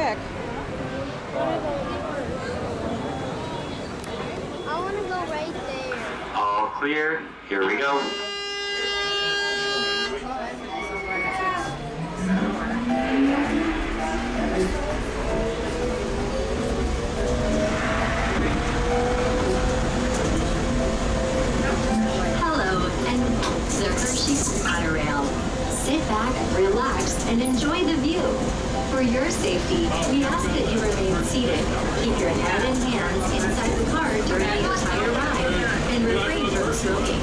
pick? I want to go right there. All clear. Here we go. Hello, and the Hershey Monorail. Sit back, relax, and enjoy the view. For your safety, we ask that you remain seated, keep your head and hands inside the car during the entire ride, and refrain from smoking.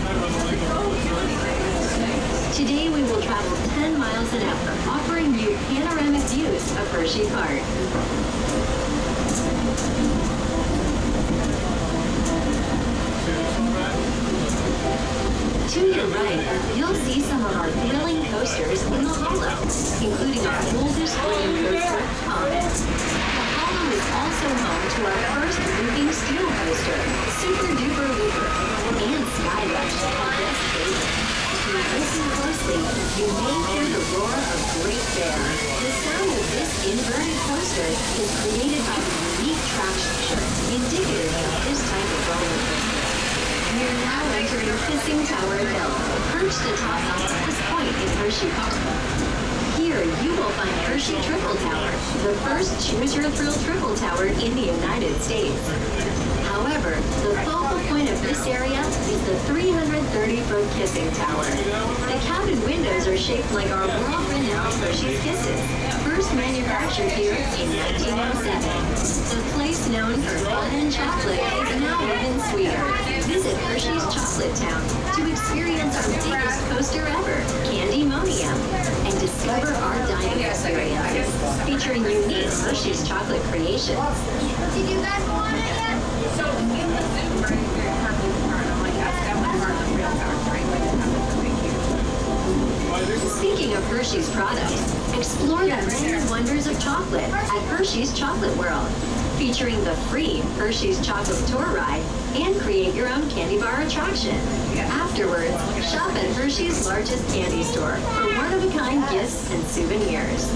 Today we will travel 10 miles an hour, offering you panoramic views of Hersheypark. To your right, you'll see some of our thrilling coasters in the hollow, including our oldest wooden coaster, Comet. The hollow is also home to our first moving steel coaster, Super Duper Looper, and Sky Rush, our best favorite. If you listen closely, you may hear the roar of Great Bear. The sound of this inverted coaster is created by the unique track structure, indicative of this type of roller coaster. We are now entering Kissing Tower Hill, perched atop the highest point in Hersheypark. Here, you will find Hershey Triple Tower, the first choose-your-thrill triple tower in the United States. However, the focal point of this area is the 330-foot Kissing Tower. The cabin windows are shaped like our world-renowned Hershey's Kisses, first manufactured here in 1907. The place known for fun and chocolate is now even sweeter. Visit Hershey's Chocolate Town to experience our biggest coaster ever, Candymonium, and discover our dining experiences, featuring unique Hershey's chocolate creations. Did you guys want it yet? So in the zoo, right, you're having part of like that's definitely part of the real factory, like it happens to be huge. Speaking of Hershey's products, explore the many wonders of chocolate at Hershey's Chocolate World, featuring the free Hershey's Chocolate Tour Ride and create your own candy bar attraction. Afterwards, shop at Hershey's largest candy store for one-of-a-kind gifts and souvenirs.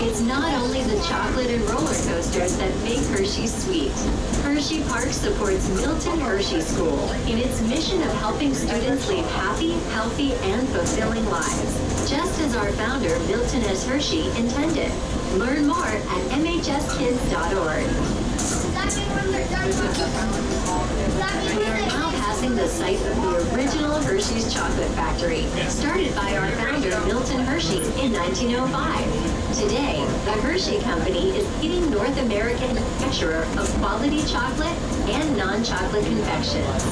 It's not only the chocolate and roller coasters that make Hershey sweet. Hersheypark supports Milton Hershey School in its mission of helping students lead happy, healthy, and fulfilling lives, just as our founder, Milton S. Hershey, intended. Learn more at mhskids.org. We are now passing the site of the original Hershey's Chocolate Factory, started by our founder, Milton Hershey, in 1905. Today, the Hershey Company is leading North American manufacturer of quality chocolate and non-chocolate confections.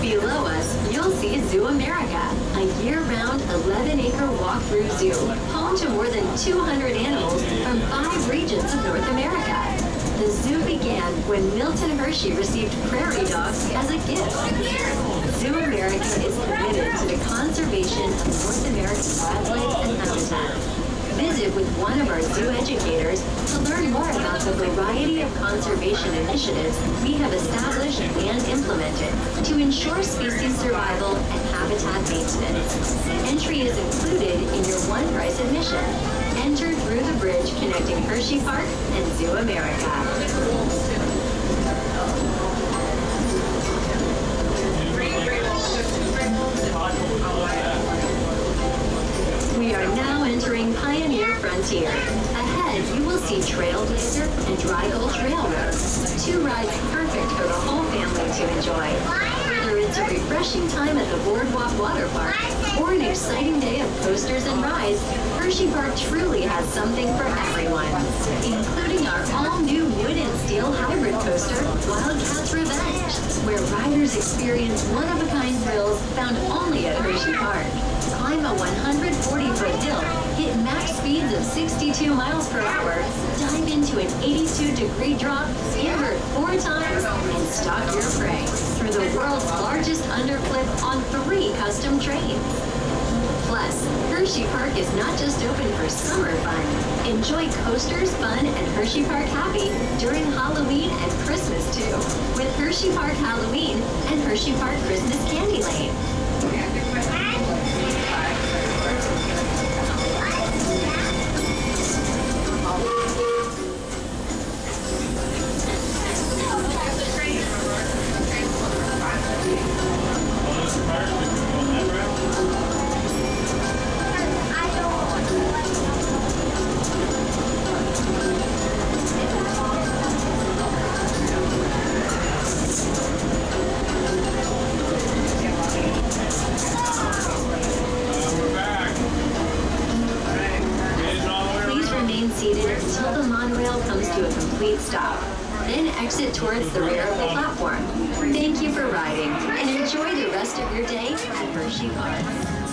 Below us, you'll see ZooAmerica, a year-round 11-acre walk-through zoo, home to more than 200 animals from 5 regions of North America. The zoo began when Milton Hershey received prairie dogs as a gift. ZooAmerica is committed to the conservation of North American wildlife and habitats. Visit with one of our zoo educators to learn more about the variety of conservation initiatives we have established and implemented to ensure species survival and habitat maintenance. Entry is included in your one-price admission. Enter through the bridge connecting Hersheypark and ZooAmerica. We are now entering Pioneer Frontier. Ahead, you will see Trailblazer and Dry Gulch Railroad, 2 rides perfect for the whole family to enjoy. Whether it's a refreshing time at the Boardwalk Water Park or an exciting day of coasters and rides, Hersheypark truly has something for everyone, including our all-new wood and steel hybrid coaster, Wildcats Revenge, where riders experience one-of-a-kind thrills found only at Hersheypark. Climb a 140-foot hill, hit max speeds of 62 miles per hour, dive into an 82-degree drop, invert 4 times, and stalk your prey through the world's largest underclip on 3 custom trains. Plus, Hersheypark is not just open for summer fun. Enjoy coasters, fun, and Hersheypark happy during Halloween and Christmas too, with Hersheypark Halloween and Hersheypark Christmas Candy Lane. then exit towards the rear of the platform. Thank you for riding, and enjoy the rest of your day at Hersheypark.